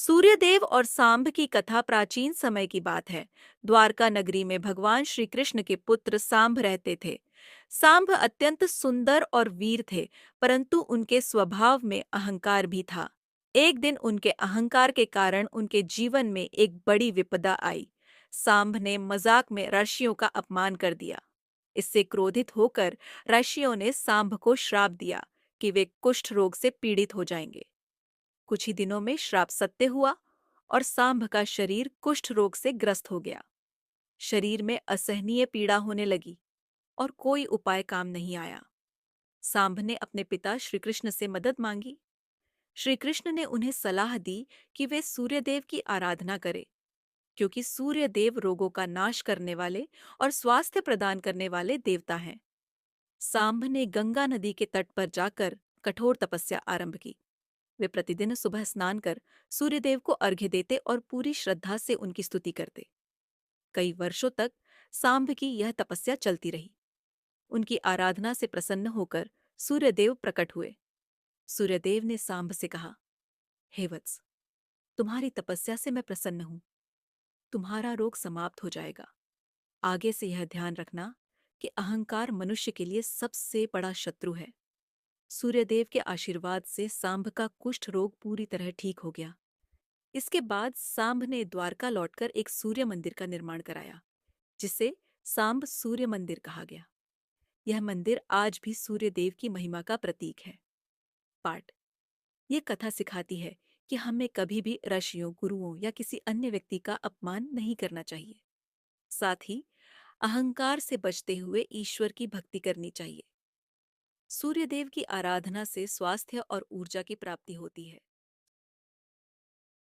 सूर्यदेव और सांब की कथा प्राचीन समय की बात है। द्वारका नगरी में भगवान श्री कृष्ण के पुत्र सांब रहते थे। सांब अत्यंत सुंदर और वीर थे, परंतु उनके स्वभाव में अहंकार भी था। एक दिन उनके अहंकार के कारण उनके जीवन में एक बड़ी विपदा आई। सांब ने मजाक में ऋषियों का अपमान कर दिया। इससे क्रोधित होकर ऋषियों ने सांब को श्राप दिया कि वे कुष्ठ रोग से पीड़ित हो जाएंगे। कुछ ही दिनों में श्राप सत्य हुआ और सांब का शरीर कुष्ठ रोग से ग्रस्त हो गया। शरीर में असहनीय पीड़ा होने लगी और कोई उपाय काम नहीं आया। सांब ने अपने पिता श्री कृष्ण से मदद मांगी। श्री कृष्ण ने उन्हें सलाह दी कि वे सूर्यदेव की आराधना करें, क्योंकि सूर्यदेव रोगों का नाश करने वाले और स्वास्थ्य प्रदान करने वाले देवता हैं। सांब ने गंगा नदी के तट पर जाकर कठोर तपस्या आरंभ की। वे प्रतिदिन सुबह स्नान कर सूर्यदेव को अर्घ्य देते और पूरी श्रद्धा से उनकी स्तुति करते। कई वर्षों तक सांब की यह तपस्या चलती रही। उनकी आराधना से प्रसन्न होकर सूर्यदेव प्रकट हुए। सूर्यदेव ने सांब से कहा, हे वत्स, तुम्हारी तपस्या से मैं प्रसन्न हूं। तुम्हारा रोग समाप्त हो जाएगा। आगे से यह ध्यान रखना कि अहंकार मनुष्य के लिए सबसे बड़ा शत्रु है। सूर्यदेव के आशीर्वाद से सांब का कुष्ठ रोग पूरी तरह ठीक हो गया। इसके बाद सांब ने द्वारका लौटकर एक सूर्य मंदिर का निर्माण कराया, जिसे सांब सूर्य मंदिर कहा गया। यह मंदिर आज भी सूर्य देव की महिमा का प्रतीक है। पाठ। ये कथा सिखाती है कि हमें कभी भी ऋषियों, गुरुओं या किसी अन्य व्यक्ति का अपमान नहीं करना चाहिए। साथ ही अहंकार से बचते हुए ईश्वर की भक्ति करनी चाहिए। सूर्यदेव की आराधना से स्वास्थ्य और ऊर्जा की प्राप्ति होती है।